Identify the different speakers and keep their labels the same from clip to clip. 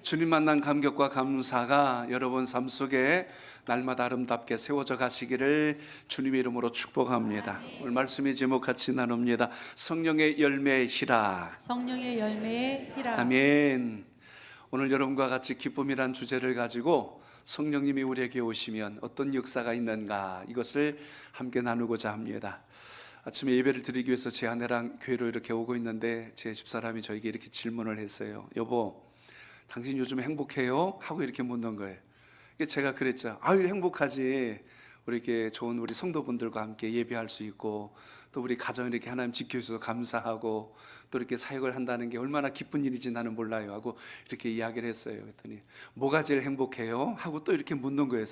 Speaker 1: 주님 만난 감격과 감사가 여러분 삶 속에 날마다 아름답게 세워져 가시기를 주님의 이름으로 축복합니다. 오늘 말씀의 제목 같이 나눕니다. 성령의 열매의 희락.
Speaker 2: 성령의 열매의 희락.
Speaker 1: 아멘. 오늘 여러분과 같이 기쁨이란 주제를 가지고 성령님이 우리에게 오시면 어떤 역사가 있는가, 이것을 함께 나누고자 합니다. 아침에 예배를 드리기 위해서 제 아내랑 교회로 이렇게 오고 있는데 제 집사람이 저에게 이렇게 질문을 했어요. 여보, 당신 요즘 행복해요? 하고 이렇게 묻는 거예요. 제가 그랬죠. 아유, 행복하지. 우리 좋은 우리 성도분들과 함께 예배할 수 있고, 또 우리 가정 이렇게 하나님 지켜주셔서 감사하고, 또 이렇게 사역을 한다는 게 얼마나 기쁜 일인지 나는 몰라요 하고 이렇게 이야기를 했어요. 그랬더니 뭐가 제일 행복해요? 하고 또 이렇게 묻는 거예요.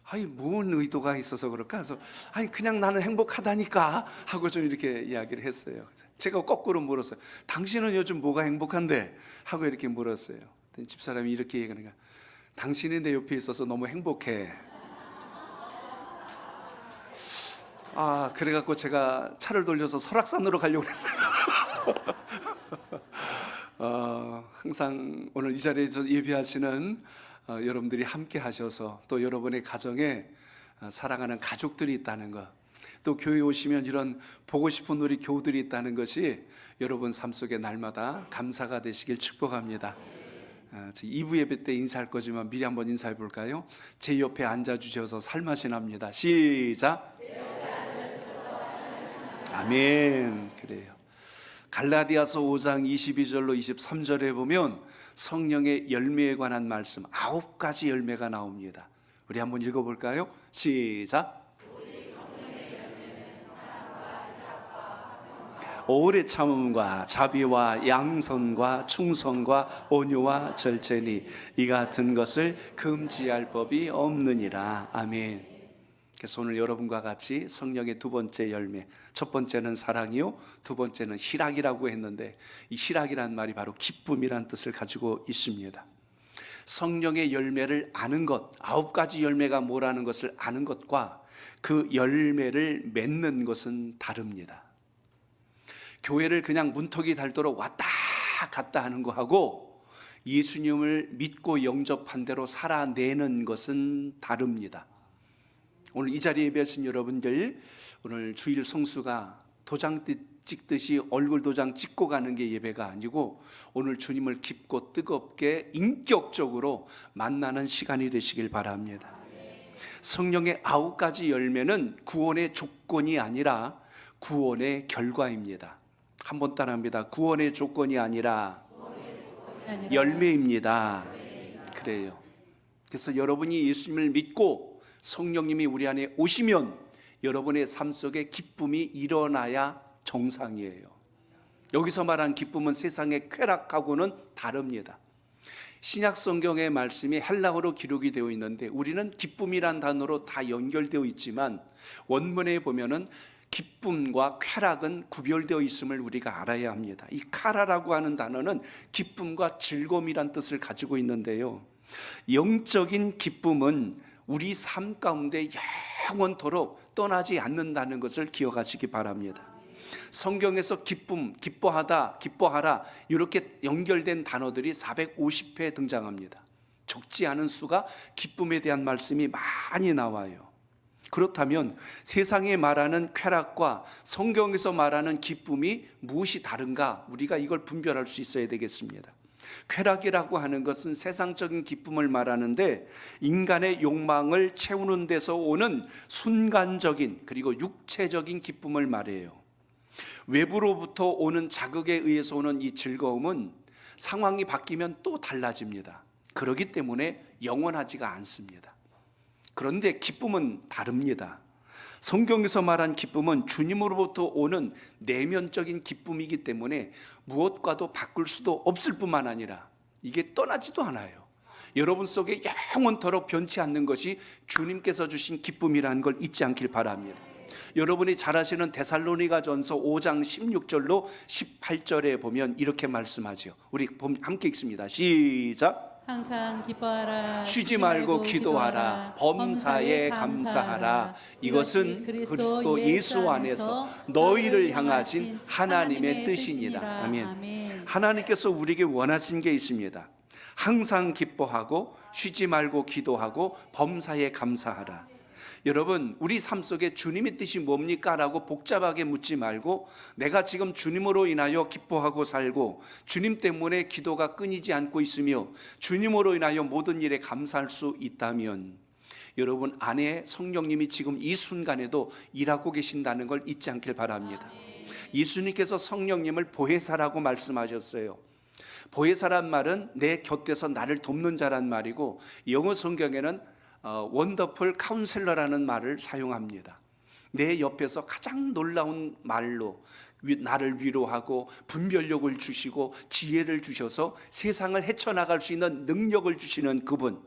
Speaker 1: 아니, 뭔 의도가 있어서 그럴까? 그래서 아니, 그냥 나는 행복하다니까 하고 좀 이렇게 이야기를 했어요. 제가 거꾸로 물었어요. 당신은 요즘 뭐가 행복한데? 하고 이렇게 물었어요. 집사람이 이렇게 얘기하는 거야. 당신이 내 옆에 있어서 너무 행복해. 그래갖고 제가 차를 돌려서 설악산으로 가려고 했어요. 항상 오늘 이 자리에서 예배하시는 여러분들이 함께 하셔서, 또 여러분의 가정에 사랑하는 가족들이 있다는 것, 또 교회에 오시면 이런 보고 싶은 우리 교우들이 있다는 것이 여러분 삶 속에 날마다 감사가 되시길 축복합니다. 2부 예배 때 인사할 거지만 미리 한번 인사해 볼까요? 제 옆에 앉아주셔서 살맛이 시작. 아멘. 그래요. 갈라디아서 5장 22절로 23절에 보면 성령의 열매에 관한 말씀 9가지 열매가 나옵니다. 우리 한번 읽어볼까요? 시작. 오래 참음과 자비와 양선과 충성과 온유와 절제니 이 같은 것을 금지할 법이 없느니라. 아멘. 그래서 오늘 여러분과 같이 성령의 두 번째 열매, 첫 번째는 사랑이요, 두 번째는 희락이라고 했는데, 이 희락이란 말이 바로 기쁨이란 뜻을 가지고 있습니다. 성령의 열매를 아는 것, 9가지 열매가 뭐라는 것을 아는 것과 그 열매를 맺는 것은 다릅니다. 교회를 그냥 문턱이 닳도록 왔다 갔다 하는 거하고 예수님을 믿고 영접한 대로 살아내는 것은 다릅니다. 오늘 이 자리에 예배하신 여러분들, 오늘 주일 성수가 도장 찍듯이 얼굴 도장 찍고 가는 게 예배가 아니고, 오늘 주님을 깊고 뜨겁게 인격적으로 만나는 시간이 되시길 바랍니다. 성령의 9가지 열매는 구원의 조건이 아니라 구원의 결과입니다. 한번 따라합니다. 구원의 조건이 아니라 열매입니다. 그래요. 그래서 여러분이 예수님을 믿고 성령님이 우리 안에 오시면 여러분의 삶 속에 기쁨이 일어나야 정상이에요. 여기서 말한 기쁨은 세상의 쾌락하고는 다릅니다. 신약 성경의 말씀이 헬라어로 기록이 되어 있는데, 우리는 기쁨이란 단어로 다 연결되어 있지만 원문에 보면은 기쁨과 쾌락은 구별되어 있음을 우리가 알아야 합니다. 이 카라라고 하는 단어는 기쁨과 즐거움이란 뜻을 가지고 있는데요, 영적인 기쁨은 우리 삶 가운데 영원토록 떠나지 않는다는 것을 기억하시기 바랍니다. 성경에서 기쁨, 기뻐하다, 기뻐하라 이렇게 연결된 단어들이 450회 등장합니다. 적지 않은 수가 기쁨에 대한 말씀이 많이 나와요. 그렇다면 세상에 말하는 쾌락과 성경에서 말하는 기쁨이 무엇이 다른가, 우리가 이걸 분별할 수 있어야 되겠습니다. 쾌락이라고 하는 것은 세상적인 기쁨을 말하는데, 인간의 욕망을 채우는 데서 오는 순간적인 그리고 육체적인 기쁨을 말해요. 외부로부터 오는 자극에 의해서 오는 이 즐거움은 상황이 바뀌면 또 달라집니다. 그렇기 때문에 영원하지가 않습니다. 그런데 기쁨은 다릅니다. 성경에서 말한 기쁨은 주님으로부터 오는 내면적인 기쁨이기 때문에 무엇과도 바꿀 수도 없을 뿐만 아니라 이게 떠나지도 않아요. 여러분 속에 영원토록 변치 않는 것이 주님께서 주신 기쁨이라는 걸 잊지 않길 바랍니다. 여러분이 잘 아시는 데살로니가전서 5장 16절로 18절에 보면 이렇게 말씀하죠. 우리 함께 읽습니다. 시작.
Speaker 2: 항상 기뻐하라.
Speaker 1: 쉬지 말고 기도하라. 범사에 감사하라. 이것은 그리스도 예수 안에서 너희를 향하신 하나님의 뜻이니라. 아멘. 하나님께서 우리에게 원하신 게 있습니다. 항상 기뻐하고 쉬지 말고 기도하고 범사에 감사하라. 여러분, 우리 삶 속에 주님의 뜻이 뭡니까? 라고 복잡하게 묻지 말고 내가 지금 주님으로 인하여 기뻐하고 살고 주님 때문에 기도가 끊이지 않고 있으며 주님으로 인하여 모든 일에 감사할 수 있다면 여러분 안에 성령님이 지금 이 순간에도 일하고 계신다는 걸 잊지 않길 바랍니다. 예수님께서 성령님을 보혜사라고 말씀하셨어요. 보혜사란 말은 내 곁에서 나를 돕는 자란 말이고 영어 성경에는 원더풀 카운셀러라는 말을 사용합니다. 내 옆에서 가장 놀라운 말로 나를 위로하고 분별력을 주시고 지혜를 주셔서 세상을 헤쳐나갈 수 있는 능력을 주시는 그분,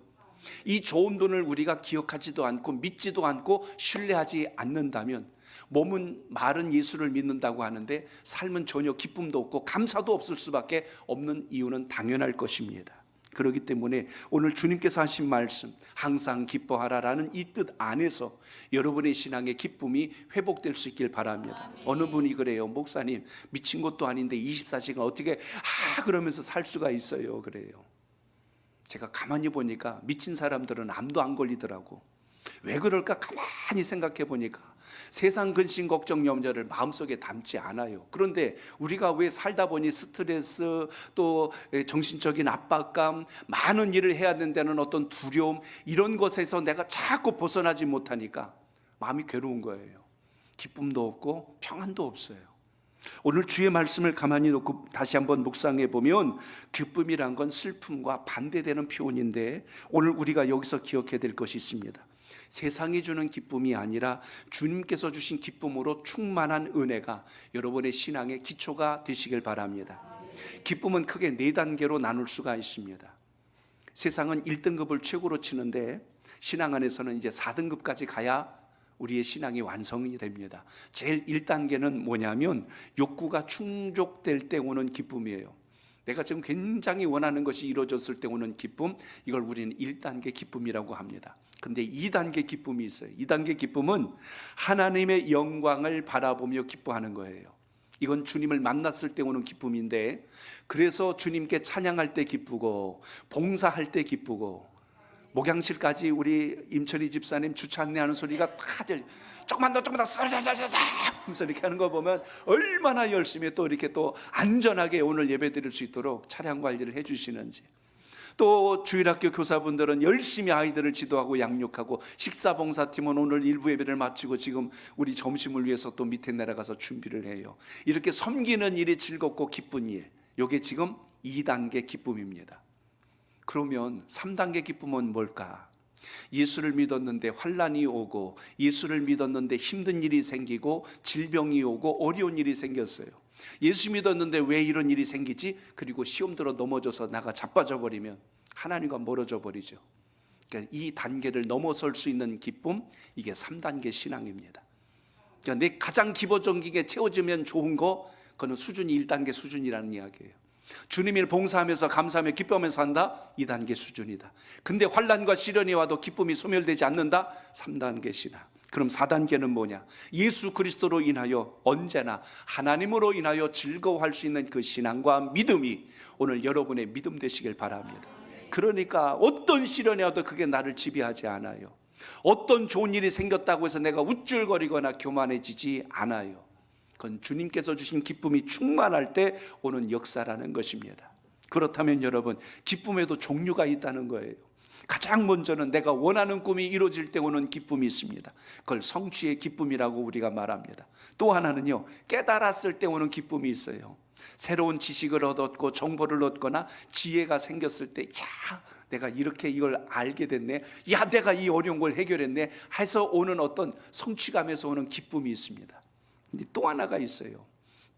Speaker 1: 이 좋은 분을 우리가 기억하지도 않고 믿지도 않고 신뢰하지 않는다면 몸은 말은 예수를 믿는다고 하는데 삶은 전혀 기쁨도 없고 감사도 없을 수밖에 없는 이유는 당연할 것입니다. 그렇기 때문에 오늘 주님께서 하신 말씀 항상 기뻐하라라는 이 뜻 안에서 여러분의 신앙의 기쁨이 회복될 수 있길 바랍니다. 어느 분이 그래요. 목사님 미친 것도 아닌데 24시간 어떻게 그러면서 살 수가 있어요. 그래요. 제가 가만히 보니까 미친 사람들은 암도 안 걸리더라고. 왜 그럴까 가만히 생각해 보니까 세상 근심 걱정 염려를 마음속에 담지 않아요. 그런데 우리가 왜 살다 보니 스트레스 또 정신적인 압박감 많은 일을 해야 된다는 어떤 두려움 이런 것에서 내가 자꾸 벗어나지 못하니까 마음이 괴로운 거예요. 기쁨도 없고 평안도 없어요. 오늘 주의 말씀을 가만히 놓고 다시 한번 묵상해 보면 기쁨이란 건 슬픔과 반대되는 표현인데 오늘 우리가 여기서 기억해야 될 것이 있습니다. 세상이 주는 기쁨이 아니라 주님께서 주신 기쁨으로 충만한 은혜가 여러분의 신앙의 기초가 되시길 바랍니다. 기쁨은 크게 4단계로 나눌 수가 있습니다. 세상은 1등급을 최고로 치는데 신앙 안에서는 이제 4등급까지 가야 우리의 신앙이 완성이 됩니다. 제일 1단계는 뭐냐면 욕구가 충족될 때 오는 기쁨이에요. 내가 지금 굉장히 원하는 것이 이루어졌을 때 오는 기쁨, 이걸 우리는 1단계 기쁨이라고 합니다. 근데 2단계 기쁨이 있어요. 2단계 기쁨은 하나님의 영광을 바라보며 기뻐하는 거예요. 이건 주님을 만났을 때 오는 기쁨인데, 그래서 주님께 찬양할 때 기쁘고 봉사할 때 기쁘고, 목양실까지 우리 임철희 집사님 주차 안내하는 소리가 다들 조금만 더 하면서 이렇게 하는 거 보면 얼마나 열심히 또 이렇게 또 안전하게 오늘 예배 드릴 수 있도록 차량 관리를 해 주시는지, 또 주일학교 교사분들은 열심히 아이들을 지도하고 양육하고, 식사봉사팀은 오늘 일부 예배를 마치고 지금 우리 점심을 위해서 또 밑에 내려가서 준비를 해요. 이렇게 섬기는 일이 즐겁고 기쁜 일, 이게 지금 2단계 기쁨입니다. 그러면 3단계 기쁨은 뭘까? 예수를 믿었는데 환난이 오고, 예수를 믿었는데 힘든 일이 생기고, 질병이 오고 어려운 일이 생겼어요. 예수 믿었는데 왜 이런 일이 생기지? 그리고 시험 들어 넘어져서 나가 자빠져 버리면 하나님과 멀어져 버리죠. 그러니까 이 단계를 넘어설 수 있는 기쁨, 이게 3단계 신앙입니다. 그러니까 내 가장 기본적인 채워지면 좋은 거, 그거는 수준이 1단계 수준이라는 이야기예요. 주님을 봉사하면서 감사하며 기뻐하면서 산다, 2단계 수준이다. 근데 환난과 시련이 와도 기쁨이 소멸되지 않는다, 3단계 신앙. 그럼 4단계는 뭐냐? 예수 그리스도로 인하여 언제나 하나님으로 인하여 즐거워할 수 있는 그 신앙과 믿음이 오늘 여러분의 믿음 되시길 바랍니다. 그러니까 어떤 시련이 와도 그게 나를 지배하지 않아요. 어떤 좋은 일이 생겼다고 해서 내가 우쭐거리거나 교만해지지 않아요. 그건 주님께서 주신 기쁨이 충만할 때 오는 역사라는 것입니다. 그렇다면 여러분, 기쁨에도 종류가 있다는 거예요. 가장 먼저는 내가 원하는 꿈이 이루어질 때 오는 기쁨이 있습니다. 그걸 성취의 기쁨이라고 우리가 말합니다. 또 하나는요, 깨달았을 때 오는 기쁨이 있어요. 새로운 지식을 얻었고 정보를 얻거나 지혜가 생겼을 때, 야, 내가 이렇게 이걸 알게 됐네, 야, 내가 이 어려운 걸 해결했네 해서 오는 어떤 성취감에서 오는 기쁨이 있습니다. 근데 또 하나가 있어요.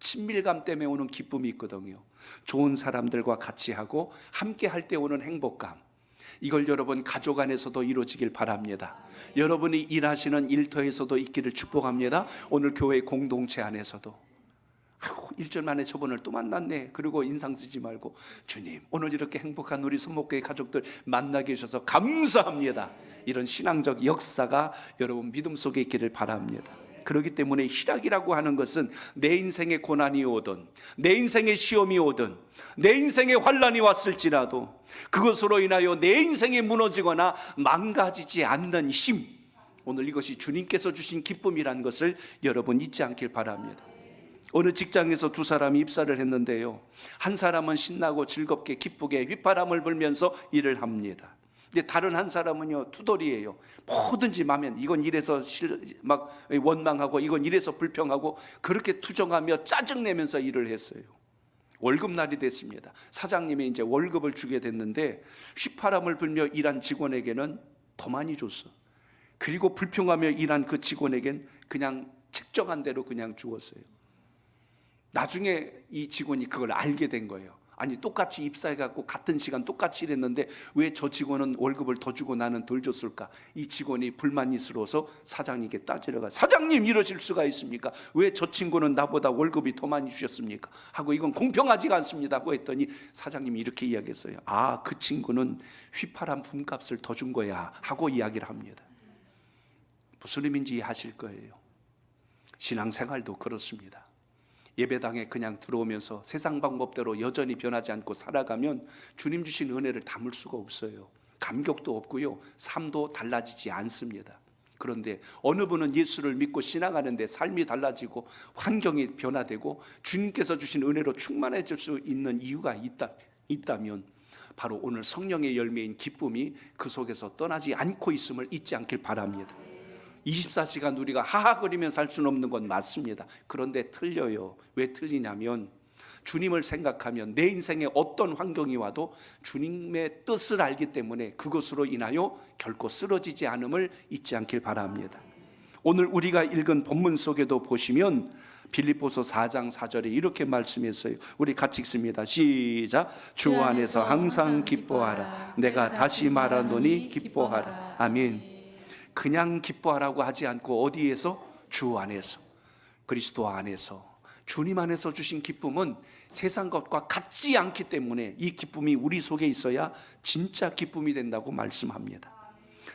Speaker 1: 친밀감 때문에 오는 기쁨이 있거든요. 좋은 사람들과 같이 하고 함께 할 때 오는 행복감, 이걸 여러분 가족 안에서도 이루어지길 바랍니다. 여러분이 일하시는 일터에서도 있기를 축복합니다. 오늘 교회 공동체 안에서도 일주일 만에 저분을 또 만났네, 그리고 인상 쓰지 말고 주님 오늘 이렇게 행복한 우리 손목교회 가족들 만나게 해주셔서 감사합니다, 이런 신앙적 역사가 여러분 믿음 속에 있기를 바랍니다. 그렇기 때문에 희락이라고 하는 것은 내 인생에 고난이 오든, 내 인생에 시험이 오든, 내 인생에 환난이 왔을지라도 그것으로 인하여 내 인생이 무너지거나 망가지지 않는 힘, 오늘 이것이 주님께서 주신 기쁨이라는 것을 여러분 잊지 않길 바랍니다. 어느 직장에서 두 사람이 입사를 했는데요, 한 사람은 신나고 즐겁게 기쁘게 휘파람을 불면서 일을 합니다. 근데 다른 한 사람은요, 투덜이에요. 뭐든지 마음에 이건 이래서 막 원망하고 이건 이래서 불평하고 그렇게 투정하며 짜증내면서 일을 했어요. 월급날이 됐습니다. 사장님이 이제 월급을 주게 됐는데 휘파람을 불며 일한 직원에게는 더 많이 줬어. 그리고 불평하며 일한 그 직원에겐 그냥 측정한 대로 그냥 주었어요. 나중에 이 직원이 그걸 알게 된 거예요. 아니, 똑같이 입사해갖고 같은 시간 똑같이 일했는데 왜 저 직원은 월급을 더 주고 나는 덜 줬을까? 이 직원이 불만이스러워서 사장님께 따지러 가. 사장님, 이러실 수가 있습니까? 왜 저 친구는 나보다 월급이 더 많이 주셨습니까? 하고 이건 공평하지가 않습니다 하고 했더니 사장님이 이렇게 이야기했어요. 아, 그 친구는 휘파람 분값을 더 준 거야 하고 이야기를 합니다. 무슨 의미인지 이해하실 거예요. 신앙생활도 그렇습니다. 예배당에 그냥 들어오면서 세상 방법대로 여전히 변하지 않고 살아가면 주님 주신 은혜를 담을 수가 없어요. 감격도 없고요, 삶도 달라지지 않습니다. 그런데 어느 분은 예수를 믿고 신앙하는데 삶이 달라지고 환경이 변화되고 주님께서 주신 은혜로 충만해질 수 있는 이유가 있다면 바로 오늘 성령의 열매인 기쁨이 그 속에서 떠나지 않고 있음을 잊지 않길 바랍니다. 24시간 우리가 하하거리며 살 수는 없는 건 맞습니다. 그런데 틀려요. 왜 틀리냐면 주님을 생각하면 내 인생에 어떤 환경이 와도 주님의 뜻을 알기 때문에 그것으로 인하여 결코 쓰러지지 않음을 잊지 않길 바랍니다. 오늘 우리가 읽은 본문 속에도 보시면 빌립보서 4장 4절에 이렇게 말씀했어요. 우리 같이 읽습니다. 시작. 주 안에서 항상 기뻐하라. 내가 다시 말하노니 기뻐하라. 아멘. 그냥 기뻐하라고 하지 않고 어디에서? 주 안에서, 그리스도 안에서, 주님 안에서 주신 기쁨은 세상 것과 같지 않기 때문에 이 기쁨이 우리 속에 있어야 진짜 기쁨이 된다고 말씀합니다.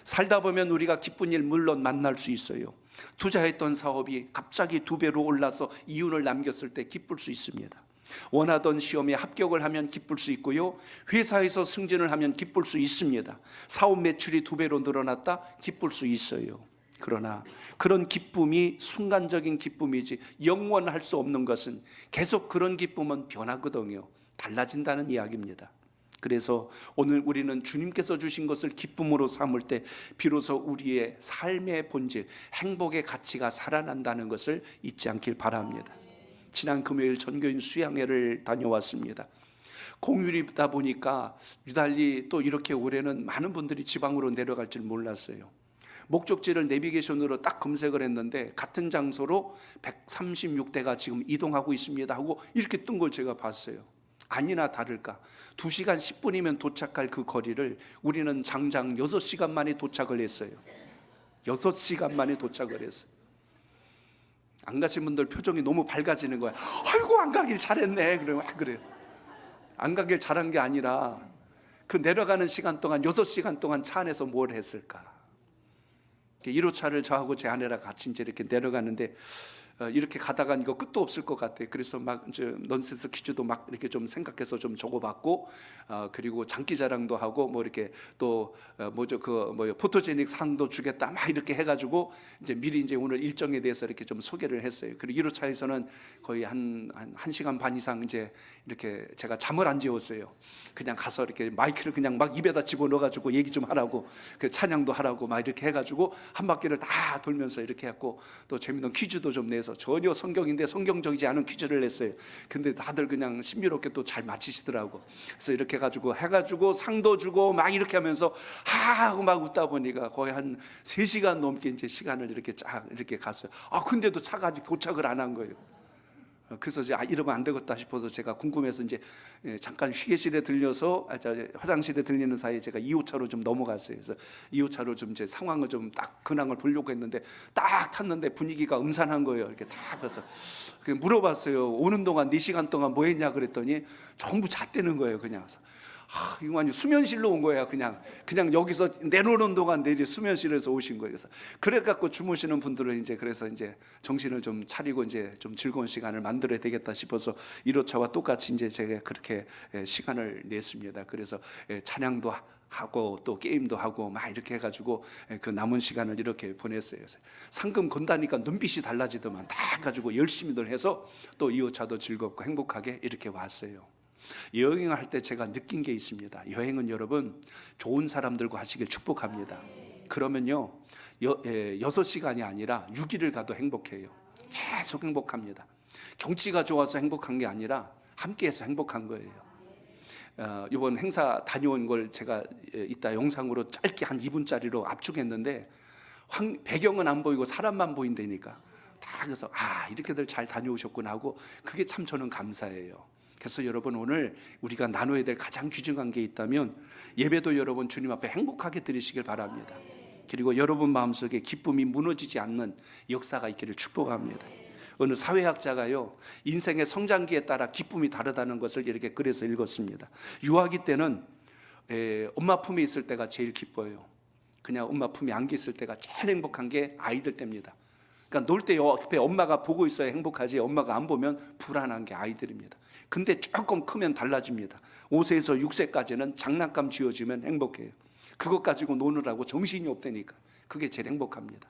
Speaker 1: 살다 보면 우리가 기쁜 일 물론 만날 수 있어요. 투자했던 사업이 갑자기 2배로 올라서 이윤을 남겼을 때 기쁠 수 있습니다. 원하던 시험에 합격을 하면 기쁠 수 있고요, 회사에서 승진을 하면 기쁠 수 있습니다. 사업 매출이 2배로 늘어났다, 기쁠 수 있어요. 그러나 그런 기쁨이 순간적인 기쁨이지 영원할 수 없는 것은 계속 그런 기쁨은 변하거든요. 달라진다는 이야기입니다. 그래서 오늘 우리는 주님께서 주신 것을 기쁨으로 삼을 때 비로소 우리의 삶의 본질, 행복의 가치가 살아난다는 것을 잊지 않길 바랍니다. 지난 금요일 전교인 수양회를 다녀왔습니다. 공휴일이다 보니까 유달리 또 이렇게 올해는 많은 분들이 지방으로 내려갈 줄 몰랐어요. 목적지를 내비게이션으로 딱 검색을 했는데 같은 장소로 136대가 지금 이동하고 있습니다 하고 이렇게 뜬 걸 제가 봤어요. 아니나 다를까 2시간 10분이면 도착할 그 거리를 우리는 장장 6시간 만에 도착을 했어요. 6시간 만에 도착을 했어요. 안 가신 분들 표정이 너무 밝아지는 거야. 아이고, 안 가길 잘했네. 그래요. 그래요. 안 가길 잘한 게 아니라 그 내려가는 시간 동안 6시간 동안 차 안에서 뭘 했을까? 1호차를 저하고 제 아내랑 같이 이제 이렇게 내려가는데 이렇게 가다가 이거 끝도 없을 것 같아요. 그래서 막 이제 넌센스 퀴즈도 막 이렇게 좀 생각해서 좀 적어봤고, 그리고 장기자랑도 하고 뭐 이렇게 또 뭐죠 그 뭐요 포토제닉 상도 주겠다 막 이렇게 해가지고 이제 미리 이제 오늘 일정에 대해서 이렇게 좀 소개를 했어요. 그리고 1호차에서는 거의 한 1시간 반 이상 이제 이렇게 제가 잠을 안 재웠어요. 그냥 가서 이렇게 마이크를 그냥 막 입에다 집어넣어가지고 얘기 좀 하라고, 그 찬양도 하라고 막 이렇게 해가지고 한 바퀴를 다 돌면서 이렇게 했고, 또 재밌는 퀴즈도 좀 내서 전혀 성경인데 성경적이지 않은 퀴즈를 냈어요. 근데 다들 그냥 신비롭게 또 잘 맞히시더라고. 그래서 이렇게 해가지고 상도 주고 막 이렇게 하면서 하고 막 웃다 보니까 거의 한 3시간 넘게 이제 시간을 이렇게 쫙 이렇게 갔어요. 근데도 차가 아직 도착을 안 한 거예요. 그래서 이제 이러면 안 되겠다 싶어서 제가 궁금해서 이제 잠깐 휴게실에 들려서 화장실에 들리는 사이에 제가 2호차로 좀 넘어갔어요. 그래서 2호차로 좀 제 상황을 좀 딱 근황을 보려고 했는데 딱 탔는데 분위기가 음산한 거예요. 이렇게 딱 그래서 물어봤어요. 오는 동안 4시간 동안 뭐 했냐 그랬더니 전부 잤다는 거예요. 그냥. 이거 수면실로 온 거야. 그냥 여기서 내놓는 동안 내리 수면실에서 오신 거예요. 그래서 그래 갖고 주무시는 분들은 그래서 정신을 좀 차리고 좀 즐거운 시간을 만들어야 되겠다 싶어서 1호차와 똑같이 제가 그렇게 시간을 냈습니다. 그래서 찬양도 하고 또 게임도 하고 막 이렇게 해가지고 그 남은 시간을 이렇게 보냈어요. 상금 건다니까 눈빛이 달라지더만 다 가지고 열심히들 해서 또 2호차도 즐겁고 행복하게 이렇게 왔어요. 여행을 할 때 제가 느낀 게 있습니다. 여행은 여러분 좋은 사람들과 하시길 축복합니다. 그러면요 6시간이 아니라 6일을 가도 행복해요. 계속 행복합니다. 경치가 좋아서 행복한 게 아니라 함께해서 행복한 거예요. 이번 행사 다녀온 걸 제가 이따 영상으로 짧게 한 2분짜리로 압축했는데 배경은 안 보이고 사람만 보인다니까 다 그래서 이렇게들 잘 다녀오셨구나 하고 그게 참 저는 감사해요. 그래서 여러분 오늘 우리가 나눠야 될 가장 귀중한 게 있다면 예배도 여러분 주님 앞에 행복하게 드리시길 바랍니다. 그리고 여러분 마음속에 기쁨이 무너지지 않는 역사가 있기를 축복합니다. 어느 사회학자가요 인생의 성장기에 따라 기쁨이 다르다는 것을 이렇게 글에서 읽었습니다. 유아기 때는 엄마 품에 있을 때가 제일 기뻐요. 그냥 엄마 품에 안겨 있을 때가 제일 행복한 게 아이들 때입니다. 그러니까 놀 때 옆에 엄마가 보고 있어야 행복하지 엄마가 안 보면 불안한 게 아이들입니다. 근데 조금 크면 달라집니다. 5세에서 6세까지는 장난감 쥐어주면 행복해요. 그것 가지고 노느라고 정신이 없다니까 그게 제일 행복합니다.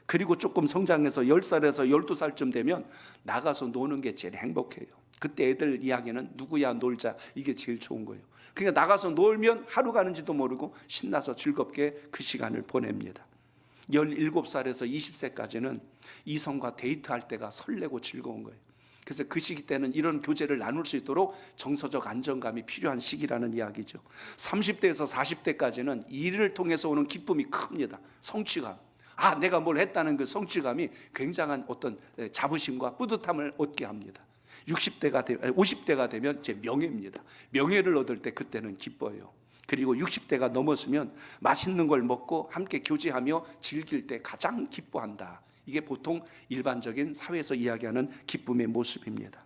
Speaker 1: 그리고 조금 성장해서 10살에서 12살쯤 되면 나가서 노는 게 제일 행복해요. 그때 애들 이야기는 누구야 놀자 이게 제일 좋은 거예요. 그러니까 나가서 놀면 하루 가는지도 모르고 신나서 즐겁게 그 시간을 보냅니다. 17살에서 20세까지는 이성과 데이트할 때가 설레고 즐거운 거예요. 그래서 그 시기 때는 이런 교제를 나눌 수 있도록 정서적 안정감이 필요한 시기라는 이야기죠. 30대에서 40대까지는 일을 통해서 오는 기쁨이 큽니다. 성취감. 내가 뭘 했다는 그 성취감이 굉장한 어떤 자부심과 뿌듯함을 얻게 합니다. 50대가 되면 제 명예입니다. 명예를 얻을 때 그때는 기뻐요. 그리고 60대가 넘었으면 맛있는 걸 먹고 함께 교제하며 즐길 때 가장 기뻐한다. 이게 보통 일반적인 사회에서 이야기하는 기쁨의 모습입니다.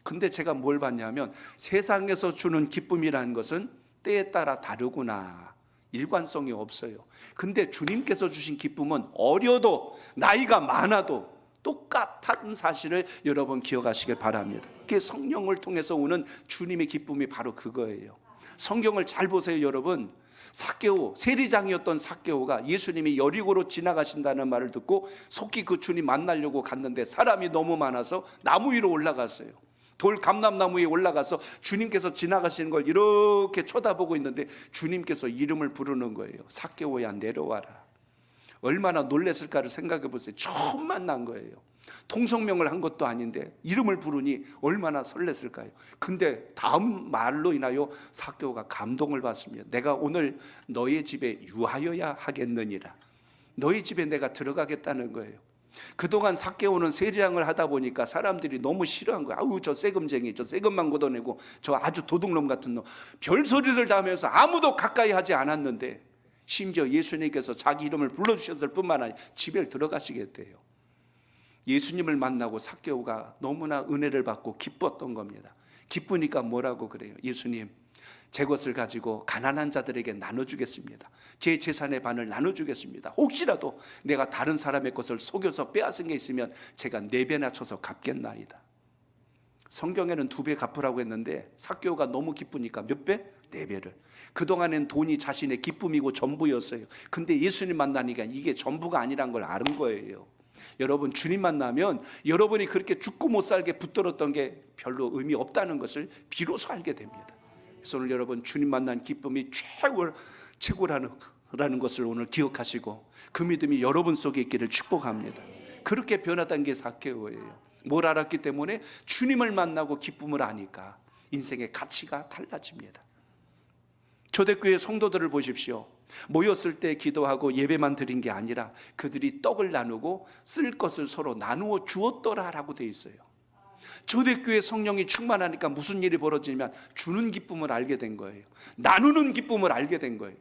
Speaker 1: 근데 제가 뭘 봤냐면 세상에서 주는 기쁨이라는 것은 때에 따라 다르구나. 일관성이 없어요. 근데 주님께서 주신 기쁨은 어려도 나이가 많아도 똑같은 사실을 여러분 기억하시길 바랍니다. 그게 성령을 통해서 오는 주님의 기쁨이 바로 그거예요. 성경을 잘 보세요 여러분. 삭개오, 세리장이었던 삭개오가 예수님이 여리고로 지나가신다는 말을 듣고 속히 그 주님 만나려고 갔는데 사람이 너무 많아서 나무 위로 올라갔어요. 돌 감람나무 위에 올라가서 주님께서 지나가시는 걸 이렇게 쳐다보고 있는데 주님께서 이름을 부르는 거예요. 삭개오야 내려와라. 얼마나 놀랬을까를 생각해 보세요. 처음 만난 거예요. 통성명을 한 것도 아닌데 이름을 부르니 얼마나 설렜을까요? 근데 다음 말로 인하여 삭개오가 감동을 받습니다. 내가 오늘 너의 집에 유하여야 하겠느니라. 너희 집에 내가 들어가겠다는 거예요. 그동안 삭개오는 세리장을 하다 보니까 사람들이 너무 싫어한 거야. 저 세금쟁이, 저 세금만 걷어내고 저 아주 도둑놈 같은 놈. 별소리를 다 하면서 아무도 가까이 하지 않았는데 심지어 예수님께서 자기 이름을 불러주셨을 뿐만 아니라 집에 들어가시겠대요. 예수님을 만나고 삭개오가 너무나 은혜를 받고 기뻤던 겁니다. 기쁘니까 뭐라고 그래요? 예수님, 제 것을 가지고 가난한 자들에게 나눠주겠습니다. 제 재산의 반을 나눠주겠습니다. 혹시라도 내가 다른 사람의 것을 속여서 빼앗은 게 있으면 제가 4배나 쳐서 갚겠나이다. 성경에는 2배 갚으라고 했는데 삭개오가 너무 기쁘니까 몇 배? 4배를. 그동안엔 돈이 자신의 기쁨이고 전부였어요. 근데 예수님 만나니까 이게 전부가 아니란 걸 아는 거예요. 여러분 주님 만나면 여러분이 그렇게 죽고 못 살게 붙들었던 게 별로 의미 없다는 것을 비로소 알게 됩니다. 그래서 오늘 여러분 주님 만난 기쁨이 최고라는 것을 오늘 기억하시고 그 믿음이 여러분 속에 있기를 축복합니다. 그렇게 변화된 게 삭개오예요. 뭘 알았기 때문에 주님을 만나고 기쁨을 아니까 인생의 가치가 달라집니다. 초대교회 성도들을 보십시오. 모였을 때 기도하고 예배만 드린 게 아니라 그들이 떡을 나누고 쓸 것을 서로 나누어 주었더라라고 돼 있어요. 초대교회 성령이 충만하니까 무슨 일이 벌어지냐면 주는 기쁨을 알게 된 거예요. 나누는 기쁨을 알게 된 거예요.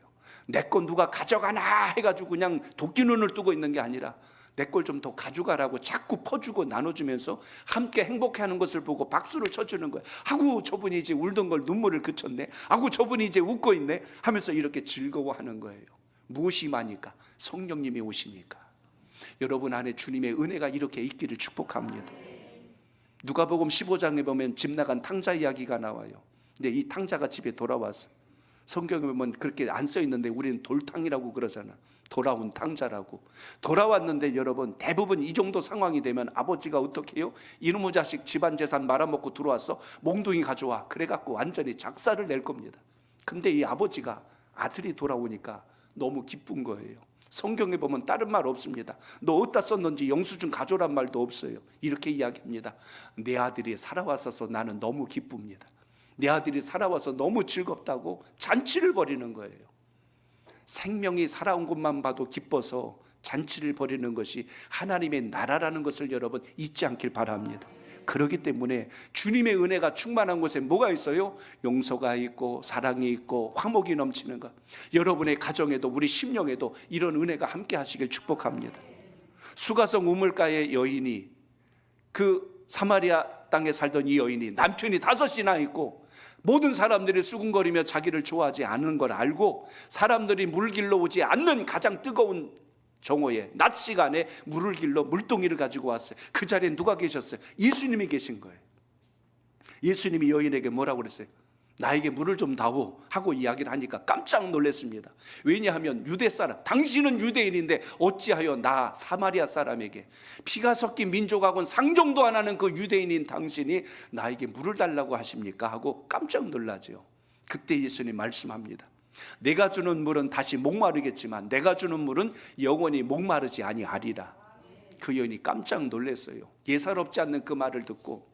Speaker 1: 내 건 누가 가져가나 해가지고 그냥 도끼 눈을 뜨고 있는 게 아니라 내 걸 좀 더 가져가라고 자꾸 퍼주고 나눠주면서 함께 행복해하는 것을 보고 박수를 쳐주는 거예요. 아구 저분이 이제 울던 걸 눈물을 그쳤네, 아구 저분이 이제 웃고 있네 하면서 이렇게 즐거워하는 거예요. 무엇이 많으니까? 성령님이 오시니까. 여러분 안에 주님의 은혜가 이렇게 있기를 축복합니다. 누가복음 15장에 보면 집 나간 탕자 이야기가 나와요. 근데 이 탕자가 집에 돌아왔어. 성경에 보면 그렇게 안 써 있는데 우리는 돌탕이라고 그러잖아. 돌아온 탕자라고. 돌아왔는데 여러분 대부분 이 정도 상황이 되면 아버지가 어떻게 해요? 이놈의 자식 집안 재산 말아먹고 들어왔어, 몽둥이 가져와. 그래갖고 완전히 작사를 낼 겁니다. 근데 이 아버지가 아들이 돌아오니까 너무 기쁜 거예요. 성경에 보면 다른 말 없습니다. 너 어디다 썼는지 영수증 가져오란 말도 없어요. 이렇게 이야기합니다. 내 아들이 살아왔어서 나는 너무 기쁩니다. 내 아들이 살아와서 너무 즐겁다고 잔치를 벌이는 거예요. 생명이 살아온 것만 봐도 기뻐서 잔치를 벌이는 것이 하나님의 나라라는 것을 여러분 잊지 않길 바랍니다. 그렇기 때문에 주님의 은혜가 충만한 곳에 뭐가 있어요? 용서가 있고 사랑이 있고 화목이 넘치는 것. 여러분의 가정에도 우리 심령에도 이런 은혜가 함께 하시길 축복합니다. 수가성 우물가의 여인이, 그 사마리아 땅에 살던 이 여인이 남편이 5이나 있고 모든 사람들이 수군거리며 자기를 좋아하지 않는 걸 알고 사람들이 물 길러 오지 않는 가장 뜨거운 정오에 낮 시간에 물을 길러 물동이를 가지고 왔어요. 그 자리에 누가 계셨어요? 예수님이 계신 거예요. 예수님이 여인에게 뭐라고 그랬어요? 나에게 물을 좀 다오 하고 이야기를 하니까 깜짝 놀랐습니다. 왜냐하면 유대 사람, 당신은 유대인인데 어찌하여 나 사마리아 사람에게, 피가 섞인 민족하고는 상종도 안 하는 그 유대인인 당신이 나에게 물을 달라고 하십니까? 하고 깜짝 놀라죠. 그때 예수님 말씀합니다. 내가 주는 물은 다시 목마르겠지만 내가 주는 물은 영원히 목마르지 아니하리라. 그 여인이 깜짝 놀랐어요. 예사롭지 않는 그 말을 듣고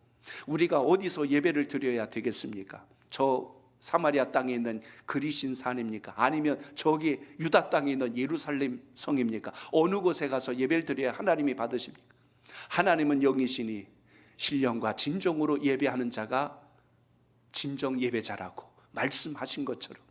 Speaker 1: 우리가 어디서 예배를 드려야 되겠습니까? 저 사마리아 땅에 있는 그리신 산입니까? 아니면 저기 유다 땅에 있는 예루살렘 성입니까? 어느 곳에 가서 예배를 드려야 하나님이 받으십니까? 하나님은 영이시니 신령과 진정으로 예배하는 자가 진정 예배자라고 말씀하신 것처럼